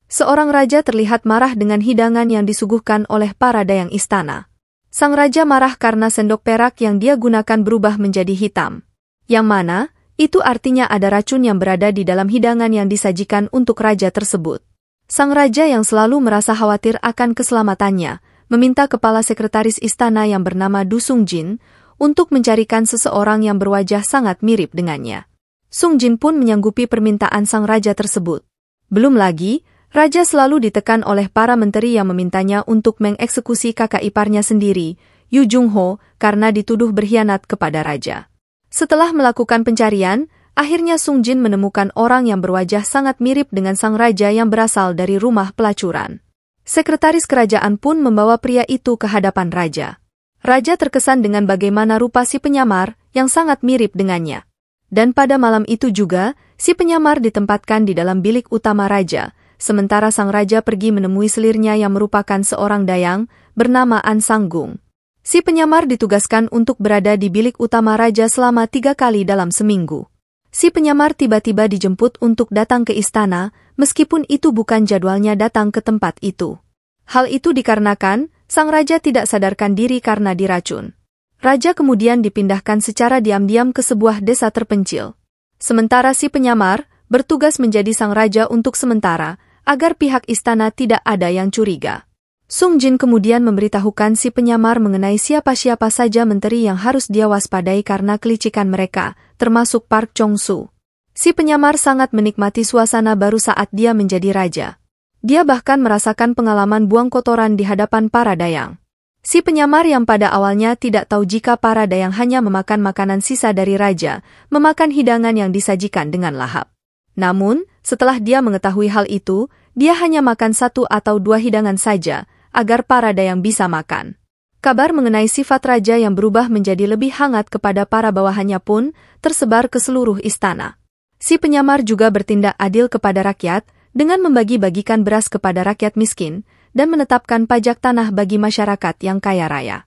Seorang raja terlihat marah dengan hidangan yang disuguhkan oleh para dayang istana. Sang raja marah karena sendok perak yang dia gunakan berubah menjadi hitam. Yang mana, itu artinya ada racun yang berada di dalam hidangan yang disajikan untuk raja tersebut. Sang raja yang selalu merasa khawatir akan keselamatannya, meminta kepala sekretaris istana yang bernama Du Sungjin untuk mencarikan seseorang yang berwajah sangat mirip dengannya. Sungjin pun menyanggupi permintaan sang raja tersebut. Belum lagi, raja selalu ditekan oleh para menteri yang memintanya untuk mengeksekusi kakak iparnya sendiri, Yu Jung-ho, karena dituduh berkhianat kepada raja. Setelah melakukan pencarian, akhirnya Sungjin menemukan orang yang berwajah sangat mirip dengan sang raja yang berasal dari rumah pelacuran. Sekretaris kerajaan pun membawa pria itu ke hadapan raja. Raja terkesan dengan bagaimana rupa si penyamar yang sangat mirip dengannya. Dan pada malam itu juga, si penyamar ditempatkan di dalam bilik utama raja, sementara sang raja pergi menemui selirnya yang merupakan seorang dayang, bernama An Sanggung. Si penyamar ditugaskan untuk berada di bilik utama raja selama 3 kali dalam seminggu. Si penyamar tiba-tiba dijemput untuk datang ke istana, meskipun itu bukan jadwalnya datang ke tempat itu. Hal itu dikarenakan, sang raja tidak sadarkan diri karena diracun. Raja kemudian dipindahkan secara diam-diam ke sebuah desa terpencil. Sementara si penyamar bertugas menjadi sang raja untuk sementara, agar pihak istana tidak ada yang curiga. Sungjin kemudian memberitahukan si penyamar mengenai siapa-siapa saja menteri yang harus dia waspadai karena kelicikan mereka, termasuk Park Chong-su. Si penyamar sangat menikmati suasana baru saat dia menjadi raja. Dia bahkan merasakan pengalaman buang kotoran di hadapan para dayang. Si penyamar yang pada awalnya tidak tahu jika para dayang hanya memakan makanan sisa dari raja, memakan hidangan yang disajikan dengan lahap. Namun, setelah dia mengetahui hal itu, dia hanya makan 1 atau 2 hidangan saja, agar para dayang bisa makan. Kabar mengenai sifat raja yang berubah menjadi lebih hangat kepada para bawahannya pun tersebar ke seluruh istana. Si penyamar juga bertindak adil kepada rakyat, dengan membagi-bagikan beras kepada rakyat miskin, dan menetapkan pajak tanah bagi masyarakat yang kaya raya.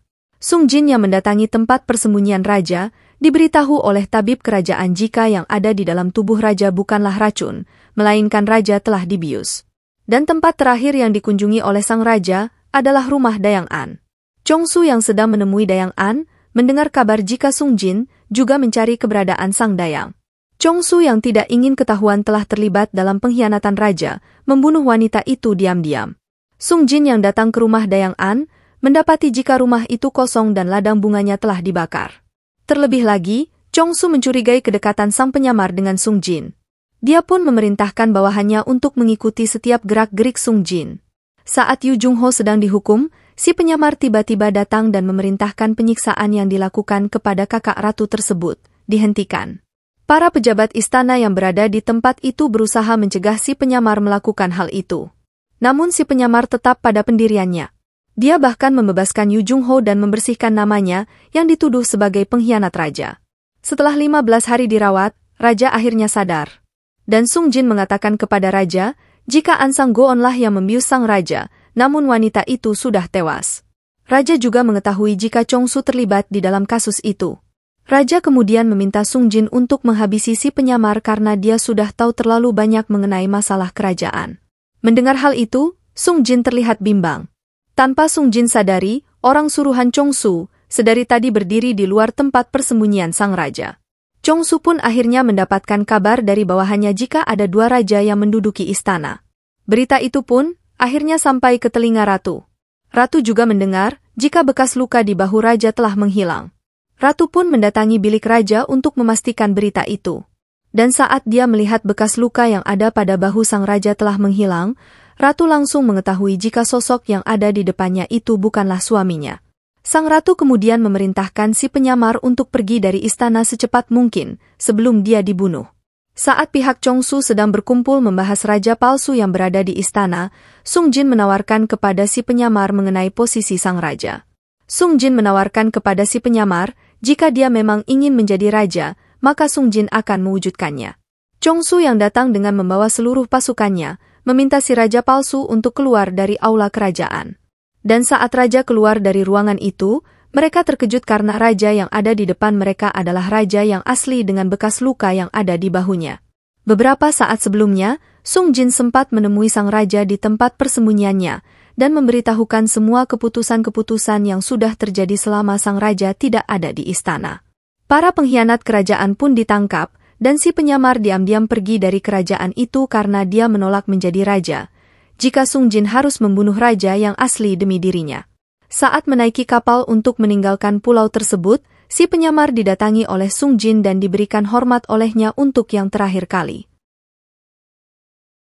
Sungjin yang mendatangi tempat persembunyian raja, diberitahu oleh tabib kerajaan jika yang ada di dalam tubuh raja bukanlah racun, melainkan raja telah dibius. Dan tempat terakhir yang dikunjungi oleh sang raja adalah rumah Dayang An. Chong-su yang sedang menemui Dayang An, mendengar kabar jika Sungjin juga mencari keberadaan sang dayang. Chong-su yang tidak ingin ketahuan telah terlibat dalam pengkhianatan raja, membunuh wanita itu diam-diam. Sungjin yang datang ke rumah Dayang An, mendapati jika rumah itu kosong dan ladang bunganya telah dibakar. Terlebih lagi, Chong-su mencurigai kedekatan sang penyamar dengan Sungjin. Dia pun memerintahkan bawahannya untuk mengikuti setiap gerak-gerik Sungjin. Saat Yu Jung-ho sedang dihukum, si penyamar tiba-tiba datang dan memerintahkan penyiksaan yang dilakukan kepada kakak ratu tersebut dihentikan. Para pejabat istana yang berada di tempat itu berusaha mencegah si penyamar melakukan hal itu. Namun si penyamar tetap pada pendiriannya. Dia bahkan membebaskan Yu Jung-ho dan membersihkan namanya yang dituduh sebagai pengkhianat raja. Setelah 15 hari dirawat, raja akhirnya sadar. Dan Sungjin mengatakan kepada raja, jika An Sang-goonlah yang membius sang raja, namun wanita itu sudah tewas. Raja juga mengetahui jika Chong-su terlibat di dalam kasus itu. Raja kemudian meminta Sungjin untuk menghabisi si penyamar karena dia sudah tahu terlalu banyak mengenai masalah kerajaan. Mendengar hal itu, Sungjin terlihat bimbang. Tanpa Sungjin sadari, orang suruhan Chong-su sedari tadi berdiri di luar tempat persembunyian sang raja. Chong-su pun akhirnya mendapatkan kabar dari bawahannya jika ada 2 raja yang menduduki istana. Berita itu pun akhirnya sampai ke telinga ratu. Ratu juga mendengar jika bekas luka di bahu raja telah menghilang. Ratu pun mendatangi bilik raja untuk memastikan berita itu. Dan saat dia melihat bekas luka yang ada pada bahu sang raja telah menghilang, ratu langsung mengetahui jika sosok yang ada di depannya itu bukanlah suaminya. Sang ratu kemudian memerintahkan si penyamar untuk pergi dari istana secepat mungkin sebelum dia dibunuh. Saat pihak Chong-su sedang berkumpul membahas raja palsu yang berada di istana, Sungjin menawarkan kepada si penyamar mengenai posisi sang raja. Sungjin menawarkan kepada si penyamar, jika dia memang ingin menjadi raja, maka Sungjin akan mewujudkannya. Chong-su yang datang dengan membawa seluruh pasukannya, meminta si raja palsu untuk keluar dari aula kerajaan. Dan saat raja keluar dari ruangan itu, mereka terkejut karena raja yang ada di depan mereka adalah raja yang asli dengan bekas luka yang ada di bahunya. Beberapa saat sebelumnya, Sung Jin sempat menemui sang raja di tempat persembunyiannya dan memberitahukan semua keputusan-keputusan yang sudah terjadi selama sang raja tidak ada di istana. Para pengkhianat kerajaan pun ditangkap, dan si penyamar diam-diam pergi dari kerajaan itu karena dia menolak menjadi raja, jika Sung Jin harus membunuh raja yang asli demi dirinya. Saat menaiki kapal untuk meninggalkan pulau tersebut, si penyamar didatangi oleh Sung Jin dan diberikan hormat olehnya untuk yang terakhir kali.